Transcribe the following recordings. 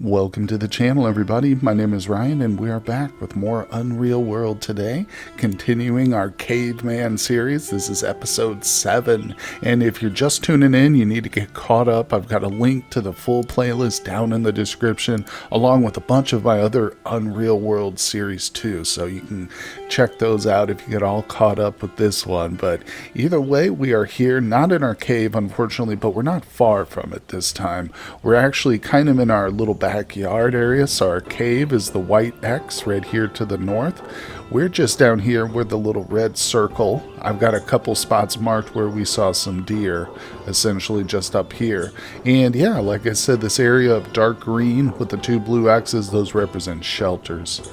Welcome to the channel, everybody. My name is Ryan, and we are back with more Unreal World today, continuing our Caveman series. This is episode 7, and if you're just tuning in, you need to get caught up. I've got a link to the full playlist down in the description, along with a bunch of my other Unreal World series too, so you can check those out if you get all caught up with this one. But either way, we are here, not in our cave, unfortunately, but we're not far from it this time. We're actually kind of in our little backyard area, so our cave is the white X right here to the north. We're just down here with the little red circle. I've got a couple spots marked where we saw some deer, essentially just up here. And yeah, like I said, this area of dark green with the two blue X's, those represent shelters.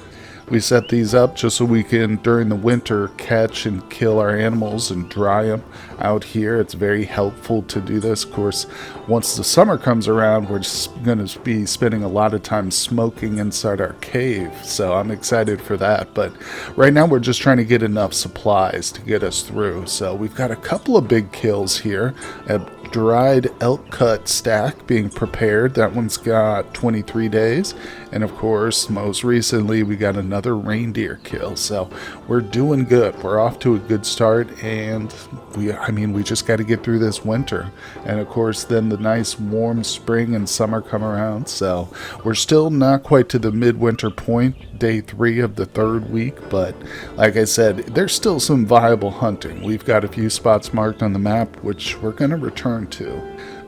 We set these up just so we can, during the winter, catch and kill our animals and dry them out here. It's very helpful to do this. Of course, once the summer comes around, we're just going to be spending a lot of time smoking inside our cave. So I'm excited for that. But right now, we're just trying to get enough supplies to get us through. So we've got a couple of big kills here. A dried elk cut stack being prepared. That one's got 23 days. And of course, most recently, we got another reindeer kill. So we're doing good. We're off to a good start, and we just got to get through this winter. And of course, then the nice warm spring and summer come around. So we're still not quite to the midwinter point, day 3 of the 3rd week. But like I said, there's still some viable hunting. We've got a few spots marked on the map, which we're going to return to.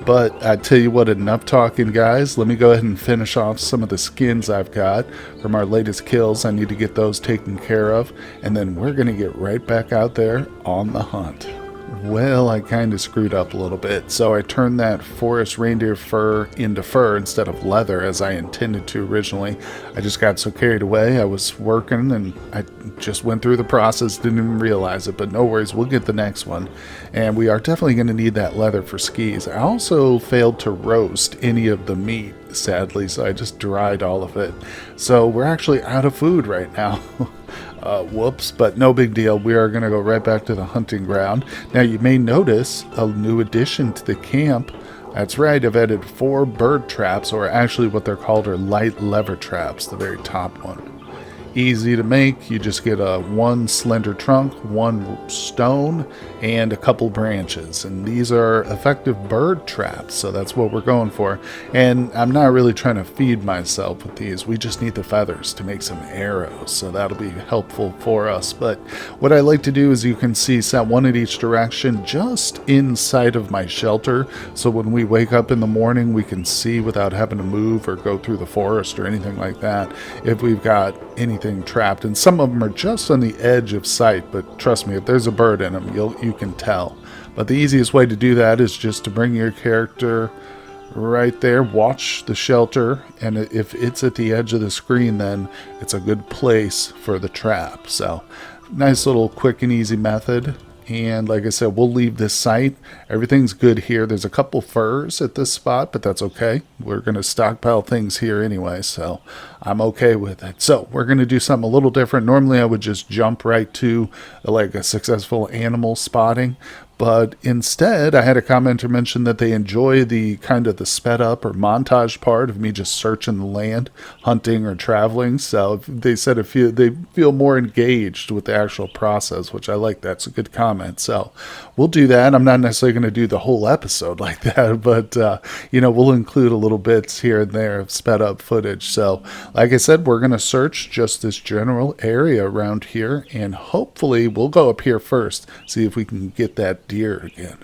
But I tell you what, enough talking, guys. Let me go ahead and finish off some of the skins I've got from our latest kills. I need to get those taken care of, and then we're going to get right back out there on the hunt. Well, I kind of screwed up a little bit, so I turned that forest reindeer fur into fur instead of leather as I intended to originally. I just got so carried away. I was working and I just went through the process, didn't even realize it, but no worries, we'll get the next one. And we are definitely going to need that leather for skis. I also failed to roast any of the meat, sadly, so I just dried all of it. So we're actually out of food right now. Whoops, but no big deal. We are going to go right back to the hunting ground. Now, you may notice a new addition to the camp. That's right, I've added 4 bird traps, or actually what they're called are light lever traps, the very top one. Easy to make. You just get one slender trunk, 1 stone, and a couple branches. And these are effective bird traps, so that's what we're going for. And I'm not really trying to feed myself with these. We just need the feathers to make some arrows, so that'll be helpful for us. But what I like to do is, you can see, set one in each direction just inside of my shelter, so when we wake up in the morning, we can see without having to move or go through the forest or anything like that if we've got anything trapped. And some of them are just on the edge of sight, but trust me, if there's a bird in them, you can tell. But the easiest way to do that is just to bring your character right there, watch the shelter, and if it's at the edge of the screen, then it's a good place for the trap. So nice little quick and easy method. And like I said, we'll leave this site. Everything's good here. There's a couple furs at this spot, but that's okay. We're going to stockpile things here anyway, so I'm okay with it. So we're going to do something a little different. Normally I would just jump right to like a successful animal spotting, but instead I had a commenter mention that they enjoy the kind of the sped up or montage part of me just searching the land, hunting or traveling. So they said they feel more engaged with the actual process, which I like. That's a good comment. So we'll do that. I'm not necessarily going to do the whole episode like that, but we'll include a little bits here and there of sped up footage. So like I said, we're going to search just this general area around here, and hopefully we'll go up here first, see if we can get that deer again.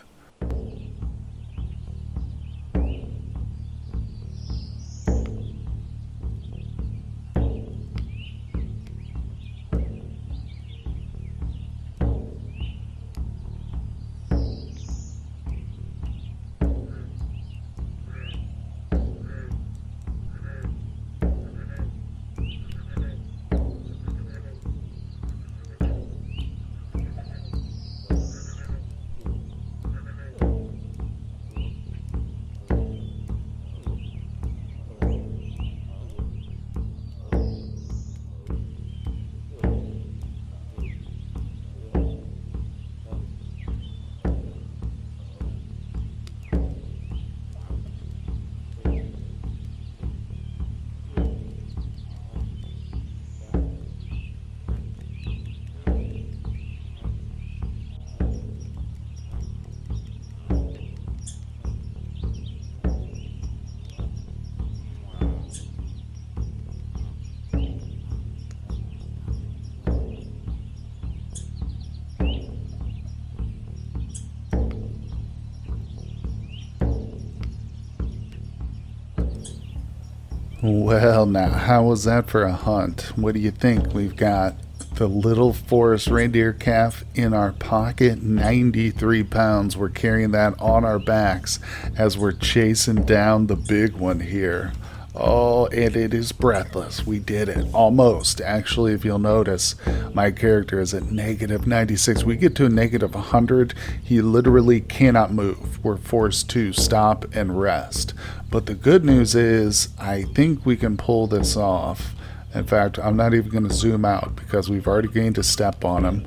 Well, now, how was that for a hunt? What do you think? We've got the little forest reindeer calf in our pocket, 93 pounds. We're carrying that on our backs as we're chasing down the big one here. Oh, and it is breathless. We did it. Almost. Actually, if you'll notice, my character is at negative 96. We get to a negative 100. He literally cannot move. We're forced to stop and rest. But the good news is, I think we can pull this off. In fact, I'm not even going to zoom out because we've already gained a step on him.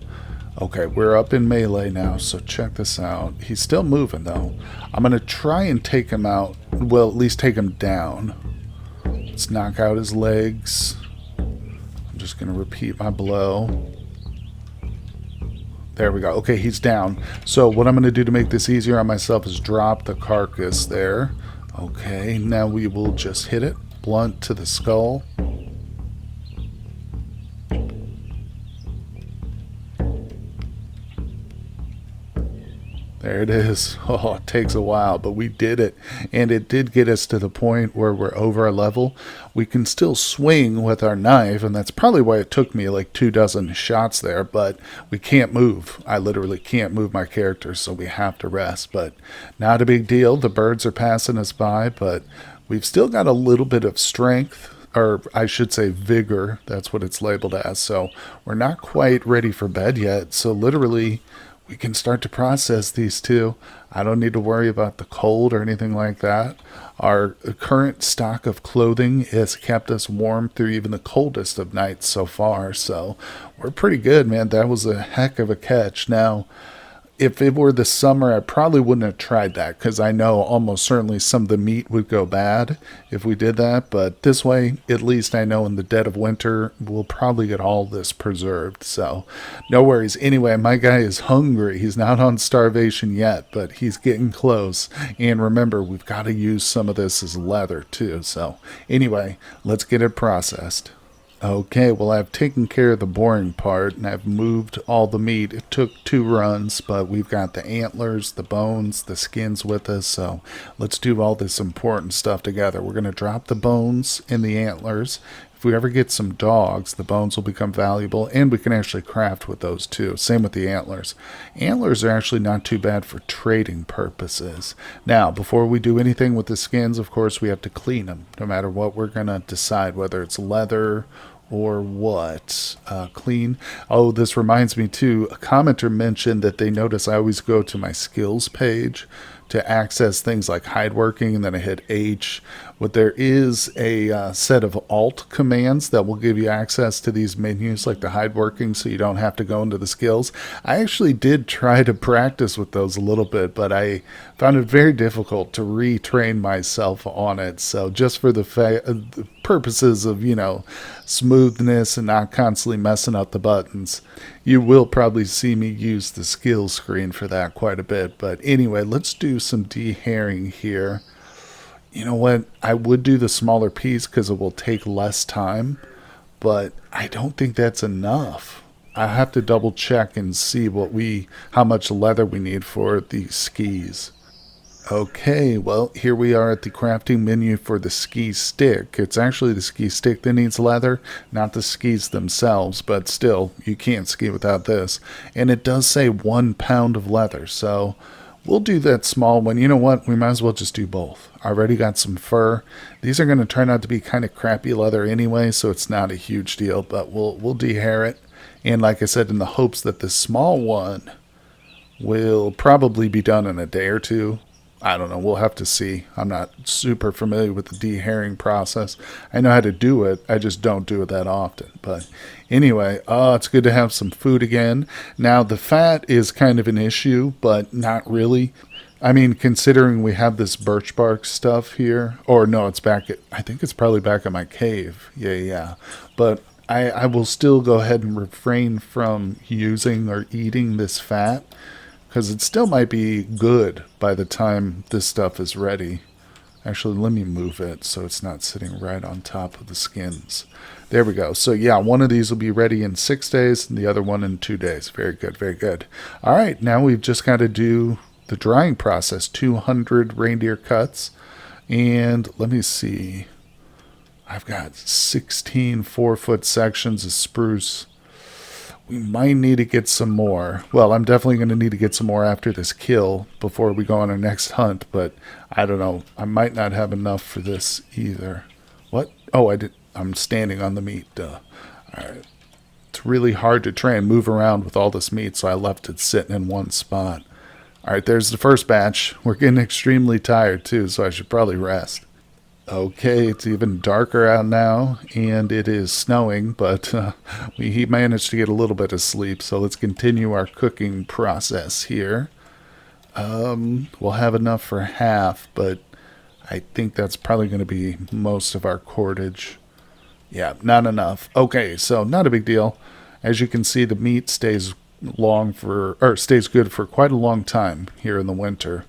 Okay, we're up in melee now, so check this out. He's still moving, though. I'm going to try and take him out. Well, at least take him down. Let's knock out his legs. I'm just going to repeat my blow. There we go. Okay, he's down. So what I'm going to do to make this easier on myself is drop the carcass there. Okay, now we will just hit it. Blunt to the skull. There it is. Oh, it takes a while, but we did it. And it did get us to the point where we're over our level. We can still swing with our knife, and that's probably why it took me like 24 shots there, but we can't move. I literally can't move my character, so we have to rest. But not a big deal. The birds are passing us by, but we've still got a little bit of strength, or I should say vigor. That's what it's labeled as. So we're not quite ready for bed yet. So literally, we can start to process these two. I don't need to worry about the cold or anything like that. Our current stock of clothing has kept us warm through even the coldest of nights so far. So we're pretty good, man. That was a heck of a catch. Now, if it were the summer, I probably wouldn't have tried that because I know almost certainly some of the meat would go bad if we did that. But this way, at least I know in the dead of winter, we'll probably get all this preserved. So no worries. Anyway, my guy is hungry. He's not on starvation yet, but he's getting close. And remember, we've got to use some of this as leather too. So anyway, let's get it processed. Okay, well, I've taken care of the boring part, and I've moved all the meat. It took 2 runs, but we've got the antlers, the bones, the skins with us, so let's do all this important stuff together. We're going to drop the bones and the antlers. If we ever get some dogs, the bones will become valuable, and we can actually craft with those too. Same with the antlers. Antlers are actually not too bad for trading purposes. Now, before we do anything with the skins, of course, we have to clean them, no matter what we're going to decide, whether it's leather or what. Clean. Oh, this reminds me too, a commenter mentioned that they notice I always go to my skills page to access things like hide working, and then I hit H. But there is a set of alt commands that will give you access to these menus like the hide working, so you don't have to go into the skills. I actually did try to practice with those a little bit, but I found it very difficult to retrain myself on it. So just for the purposes of, smoothness and not constantly messing up the buttons, you will probably see me use the skills screen for that quite a bit. But anyway, let's do some dehairing here. You know what? I would do the smaller piece because it will take less time, but I don't think that's enough. I have to double check and see how much leather we need for the skis. Okay, well, here we are at the crafting menu for the ski stick. It's actually the ski stick that needs leather, not the skis themselves, but still, you can't ski without this. And it does say 1 pound of leather, so we'll do that small one. You know what? We might as well just do both. I already got some fur. These are going to turn out to be kind of crappy leather anyway, so it's not a huge deal, but we'll dehair it. And like I said, in the hopes that the small one will probably be done in a day or two. I don't know. We'll have to see. I'm not super familiar with the dehairing process. I know how to do it. I just don't do it that often. But anyway, it's good to have some food again. Now, the fat is kind of an issue, but not really. I mean, considering we have this birch bark stuff here. Or no, I think it's probably back at my cave. Yeah. But I will still go ahead and refrain from using or eating this fat, because it still might be good by the time this stuff is ready. Actually, let me move it so it's not sitting right on top of the skins. There we go. So yeah, one of these will be ready in 6 days and the other one in 2 days. Very good, very good. All right, now we've just got to do the drying process. 200 reindeer cuts. And let me see. I've got 16 4-foot sections of spruce. We might need to get some more. Well, I'm definitely going to need to get some more after this kill before we go on our next hunt, but I don't know. I might not have enough for this either. What? Oh, I did. I'm standing on the meat. Duh. All right. It's really hard to try and move around with all this meat, so I left it sitting in one spot. All right, there's the first batch. We're getting extremely tired, too, so I should probably rest. Okay, it's even darker out now, and it is snowing, but he managed to get a little bit of sleep, so let's continue our cooking process here. We'll have enough for half, but I think that's probably going to be most of our cordage. Yeah, not enough. Okay, so not a big deal. As you can see, the meat stays stays good for quite a long time here in the winter.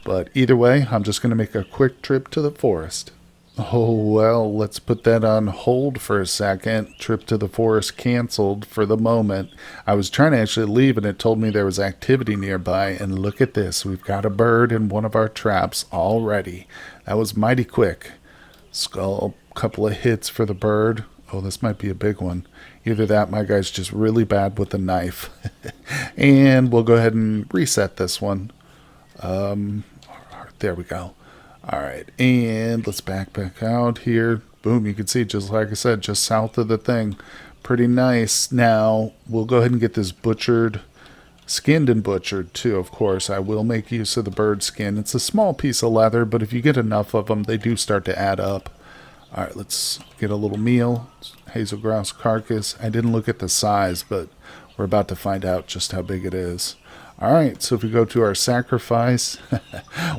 But either way, I'm just going to make a quick trip to the forest. Oh, well, let's put that on hold for a second. Trip to the forest canceled for the moment. I was trying to actually leave and it told me there was activity nearby. And look at this. We've got a bird in one of our traps already. That was mighty quick. Skull, couple of hits for the bird. Oh, this might be a big one. Either that, my guy's just really bad with the knife. And we'll go ahead and reset this one. There we go. All right, and let's back out here. Boom, you can see, just like I said, just south of the thing. Pretty nice. Now, we'll go ahead and get this butchered, skinned and butchered, too, of course. I will make use of the bird skin. It's a small piece of leather, but if you get enough of them, they do start to add up. All right, let's get a little meal. Hazel grouse carcass. I didn't look at the size, but we're about to find out just how big it is. All right, so if we go to our sacrifice,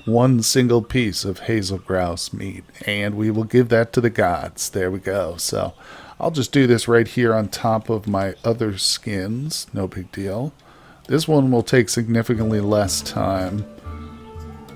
one single piece of hazel grouse meat, and we will give that to the gods. There we go. So I'll just do this right here on top of my other skins. No big deal. This one will take significantly less time.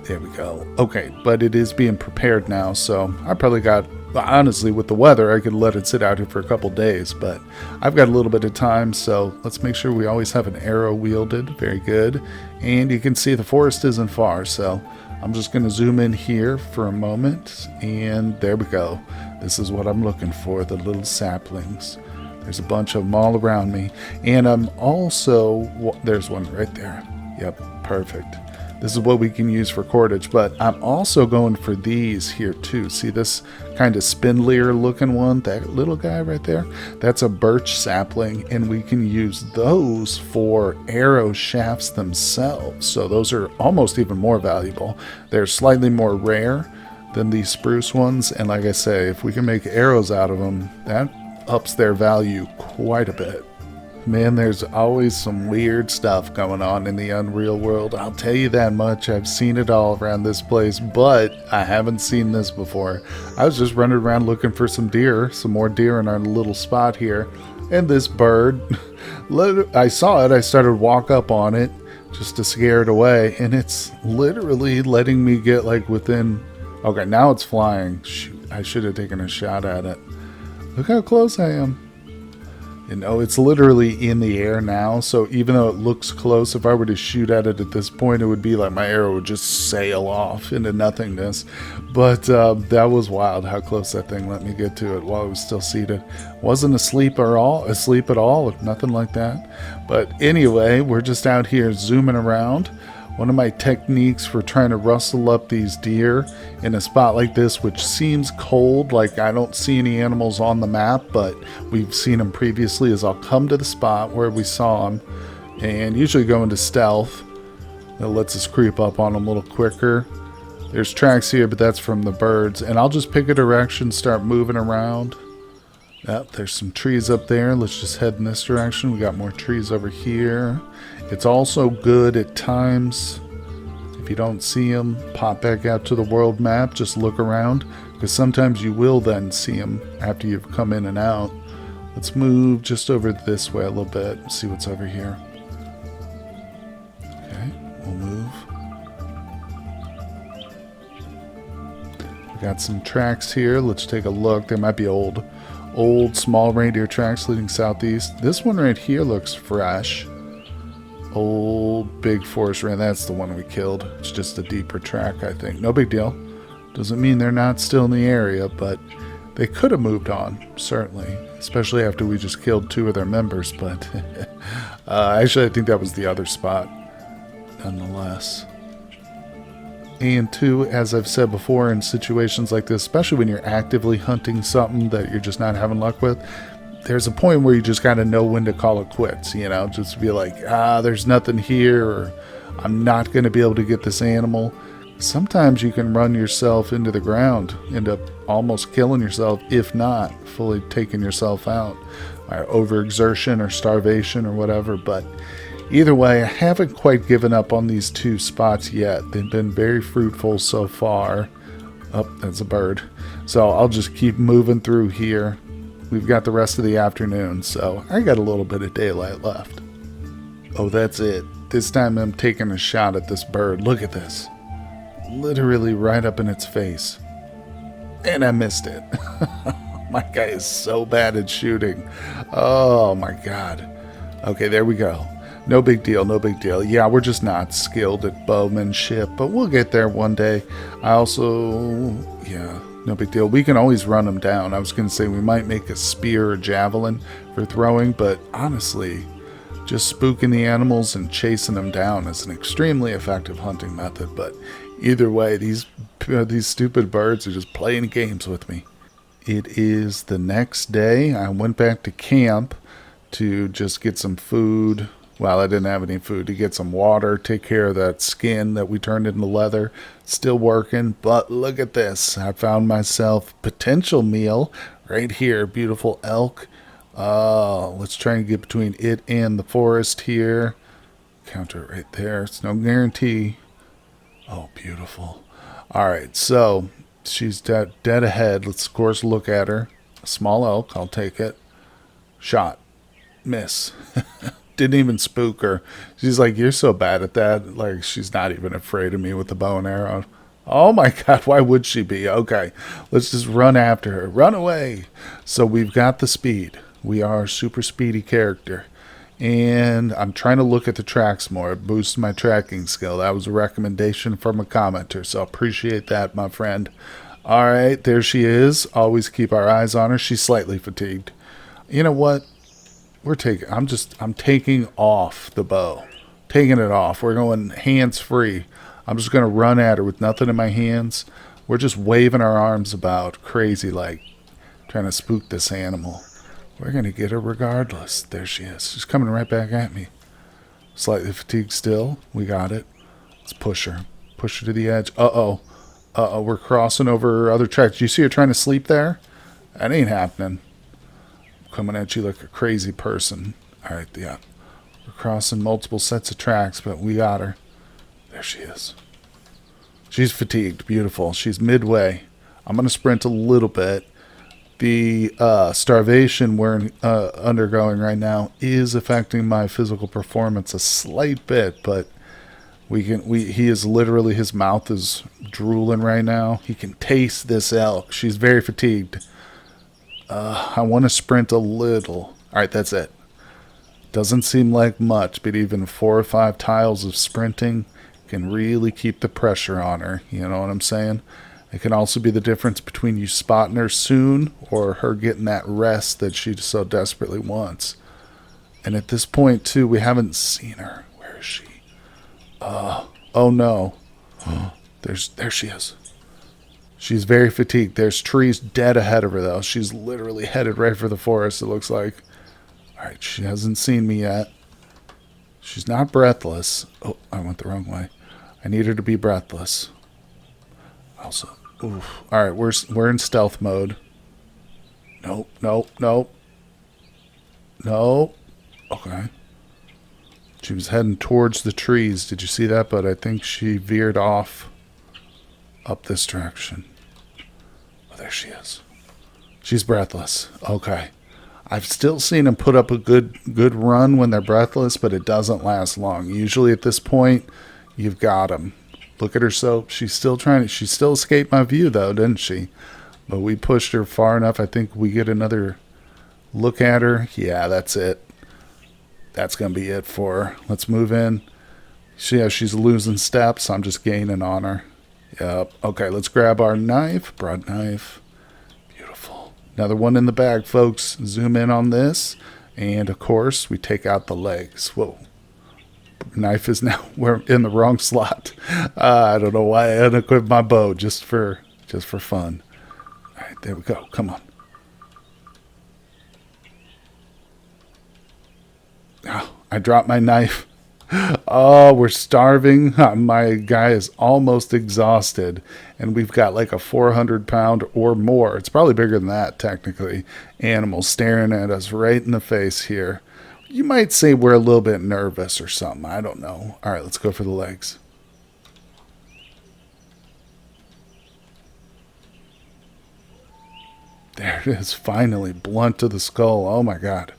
There we go. Okay, but it is being prepared now, so I probably got... Honestly, with the weather, I could let it sit out here for a couple days, but I've got a little bit of time, so let's make sure we always have an arrow wielded. Very good. And you can see the forest isn't far, so I'm just going to zoom in here for a moment, and there we go. This is what I'm looking for, the little saplings. There's a bunch of them all around me, and I'm also... There's one right there. Yep, perfect. This is what we can use for cordage, but I'm also going for these here too. See this kind of spindlier looking one, that little guy right there? That's a birch sapling, and we can use those for arrow shafts themselves. So those are almost even more valuable. They're slightly more rare than these spruce ones, and like I say, if we can make arrows out of them, that ups their value quite a bit. Man, there's always some weird stuff going on in the Unreal world. I'll tell you that much. I've seen it all around this place, but I haven't seen this before. I was just running around looking for some more deer in our little spot here. And this bird, I saw it. I started to walk up on it just to scare it away. And it's literally letting me get like within... Okay, now it's flying. Shoot, I should have taken a shot at it. Look how close I am. You know, it's literally in the air now, so even though it looks close, if I were to shoot at it at this point, it would be like my arrow would just sail off into nothingness. But that was wild how close that thing let me get to it while I was still seated. Wasn't asleep at all, nothing like that. But anyway, we're just out here zooming around. One of my techniques for trying to rustle up these deer in a spot like this, which seems cold, like I don't see any animals on the map, but we've seen them previously, is I'll come to the spot where we saw them and usually go into stealth. That lets us creep up on them a little quicker. There's tracks here, but that's from the birds. And I'll just pick a direction, start moving around. Yep, there's some trees up there. Let's just head in this direction. We got more trees over here. It's also good at times, if you don't see them, pop back out to the world map, just look around, because sometimes you will then see them after you've come in and out. Let's move just over this way a little bit, see what's over here. Okay, we'll move. We got some tracks here. Let's take a look. There might be old small reindeer tracks leading southeast. This one right here looks fresh. Old big forest reindeer. That's the one we killed. It's just a deeper track, I think. No big deal. Doesn't mean they're not still in the area, but They could have moved on, certainly, especially after we just killed 2 of their members, but actually I think that was the other spot, nonetheless. And 2, as I've said before, in situations like this, especially when you're actively hunting something that you're just not having luck with, there's a point where you just got to know when to call it quits, you know, just be like, there's nothing here, or I'm not going to be able to get this animal. Sometimes you can run yourself into the ground, end up almost killing yourself, if not fully taking yourself out by overexertion or starvation or whatever. But either way, I haven't quite given up on these 2 spots yet. They've been very fruitful so far. Oh, that's a bird. So I'll just keep moving through here. We've got the rest of the afternoon, so I got a little bit of daylight left. Oh, that's it. This time I'm taking a shot at this bird. Look at this. Literally right up in its face. And I missed it. My guy is so bad at shooting. Oh my god. Okay, there we go. No big deal, no big deal. Yeah, we're just not skilled at bowmanship, but we'll get there one day. I also, yeah, no big deal. We can always run them down. I was going to say we might make a spear or javelin for throwing, but honestly, just spooking the animals and chasing them down is an extremely effective hunting method. But either way, these stupid birds are just playing games with me. It is the next day. I went back to camp to just get some food. Well, I didn't have any food. To get some water, take care of that skin that we turned into leather. Still working, but look at this. I found myself potential meal right here. Beautiful elk. Let's try and get between it and the forest here. Counter right there. It's no guarantee. Oh, beautiful. All right, so she's dead ahead. Let's, of course, look at her. A small elk. I'll take it. Shot. Miss. Didn't even spook her. She's like, you're so bad at that. Like, she's not even afraid of me with the bow and arrow. Oh my god, why would she be? Okay, let's just run after her. Run away. So we've got the speed. We are a super speedy character. And I'm trying to look at the tracks more. It boosts my tracking skill. That was a recommendation from a commenter, so I appreciate that, my friend. All right, there she is. Always keep our eyes on her. She's slightly fatigued. You know what? I'm taking off the bow. Taking it off. We're going hands free. I'm just going to run at her with nothing in my hands. We're just waving our arms about crazy, like trying to spook this animal. We're going to get her regardless. There she is. She's coming right back at me. Slightly fatigued still. We got it. Let's push her. Push her to the edge. Uh-oh. Uh-oh. We're crossing over other tracks. Do you see her trying to sleep there? That ain't happening. Coming at you like a crazy person. All right, yeah. We're crossing multiple sets of tracks, but we got her. There she is. She's fatigued. Beautiful. She's midway. I'm going to sprint a little bit. The starvation we're undergoing right now is affecting my physical performance a slight bit, but he is literally, his mouth is drooling right now. He can taste this elk. She's very fatigued. I want to sprint a little. All right, that's it. Doesn't seem like much, but even 4 or 5 tiles of sprinting can really keep the pressure on her. You know what I'm saying? It can also be the difference between you spotting her soon or her getting that rest that she so desperately wants. And at this point, too, we haven't seen her. Where is she? Oh no. There she is. She's very fatigued. There's trees dead ahead of her, though. She's literally headed right for the forest, it looks like. All right, she hasn't seen me yet. She's not breathless. Oh, I went the wrong way. I need her to be breathless. Also, oof. All right, we're in stealth mode. Nope. Okay. She was heading towards the trees. Did you see that? But I think she veered off up this direction. Oh, there she is. She's breathless. Okay. I've still seen them put up a good run when they're breathless, but it doesn't last long. Usually at this point, you've got them. Look at her soap. She still escaped my view, though, didn't she? But we pushed her far enough. I think we get another look at her. Yeah, that's it. That's going to be it for her. Let's move in. She's losing steps. I'm just gaining on her. Yep. Okay, let's grab our knife. Broad knife. Beautiful. Another one in the bag, folks. Zoom in on this. And, of course, we take out the legs. Whoa. Knife is now we're in the wrong slot. I don't know why I unequipped my bow just for fun. All right, there we go. Come on. Oh, I dropped my knife. Oh, we're starving. My guy is almost exhausted, and we've got like a 400-pound or more. It's probably bigger than that, technically. Animal staring at us right in the face here. You might say we're a little bit nervous or something. I don't know. All right, let's go for the legs. There it is, finally. Blunt to the skull. Oh, my God.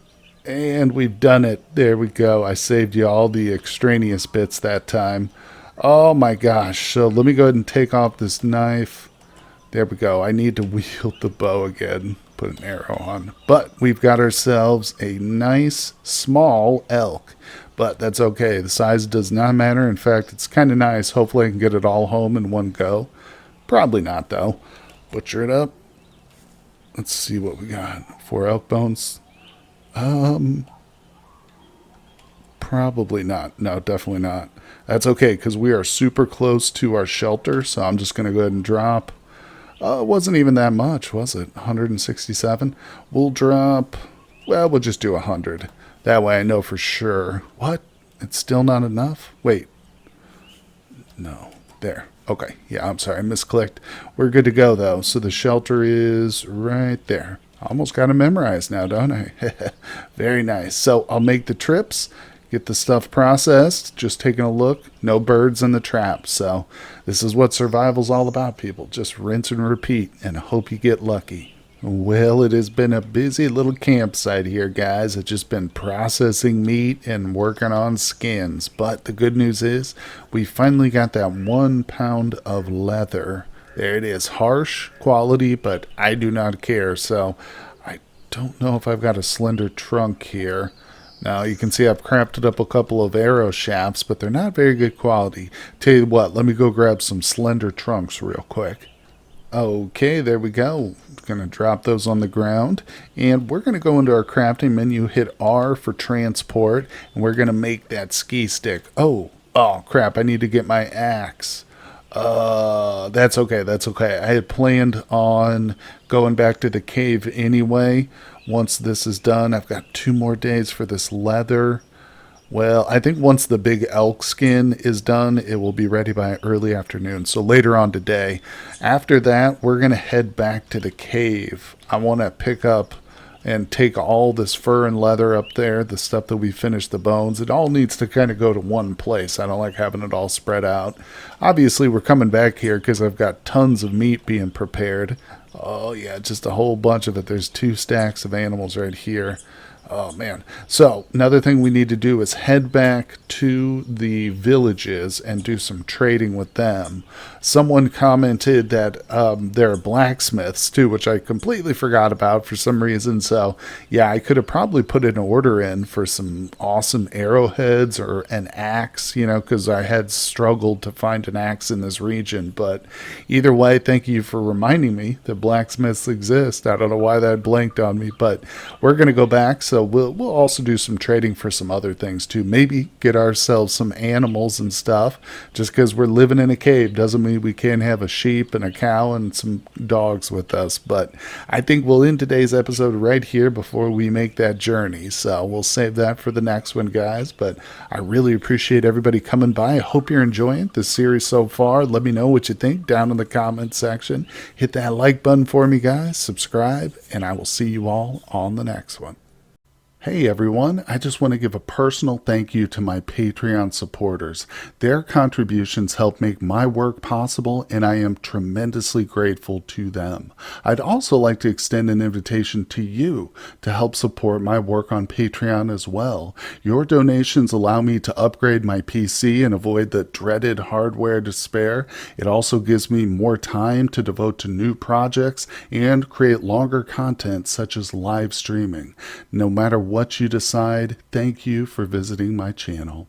And we've done it. There we go. I saved you all the extraneous bits that time. Oh my gosh. So let me go ahead and take off this knife. There we go. I need to wield the bow again. Put an arrow on. But we've got ourselves a nice small elk. But that's okay. The size does not matter. In fact, it's kind of nice. Hopefully I can get it all home in one go. Probably not though. Butcher it up. Let's see what we got. 4 elk bones. Probably not. No, definitely not. That's okay, because we are super close to our shelter, so I'm just going to go ahead and drop. It wasn't even that much, was it? 167? We'll drop, well, we'll just do 100. That way I know for sure. What? It's still not enough? Wait. No. There. Okay. Yeah, I'm sorry. I misclicked. We're good to go, though. So the shelter is right there. Almost got it memorized now, don't I? Very nice. So I'll make the trips, get the stuff processed, just taking a look. No birds in the trap. So this is what survival's all about, people. Just rinse and repeat and hope you get lucky. Well, it has been a busy little campsite here, guys. I've just been processing meat and working on skins. But the good news is we finally got that 1 pound of leather. There it is. Harsh quality, but I do not care. So I don't know if I've got a slender trunk here. Now you can see I've crafted up a couple of arrow shafts, but they're not very good quality. Tell you what, let me go grab some slender trunks real quick. Okay, there we go. Going to drop those on the ground, and we're going to go into our crafting menu, hit R for transport, and we're going to make that ski stick. Oh crap, I need to get my axe. That's okay. That's okay. I had planned on going back to the cave anyway. Once this is done, I've got 2 more days for this leather. Well, I think once the big elk skin is done, it will be ready by early afternoon. So later on today. After that, we're going to head back to the cave. I want to pick up and take all this fur and leather up there, the stuff that we finished the bones. It all needs to kind of go to one place. I don't like having it all spread out. Obviously, we're coming back here because I've got tons of meat being prepared. Oh, yeah, just a whole bunch of it. There's 2 stacks of animals right here. Oh, man. So another thing we need to do is head back to the villages and do some trading with them. Someone commented that there are blacksmiths too, which I completely forgot about for some reason. So yeah, I could have probably put an order in for some awesome arrowheads or an axe, you know, because I had struggled to find an axe in this region. But either way, thank you for reminding me that blacksmiths exist. I don't know why that blanked on me, but we're going to go back. So we'll also do some trading for some other things too. Maybe get ourselves some animals and stuff. Just because we're living in a cave doesn't mean we can't have a sheep and a cow and some dogs with us. But I think we'll end today's episode right here before we make that journey. So we'll save that for the next one, guys. But I really appreciate everybody coming by. I hope you're enjoying this series so far. Let me know what you think down in the comment section. Hit that like button for me, guys. Subscribe, and I will see you all on the next one. Hey everyone, I just want to give a personal thank you to my Patreon supporters. Their contributions help make my work possible, and I am tremendously grateful to them. I'd also like to extend an invitation to you to help support my work on Patreon as well. Your donations allow me to upgrade my PC and avoid the dreaded hardware despair. It also gives me more time to devote to new projects and create longer content such as live streaming. No matter what you decide, thank you for visiting my channel.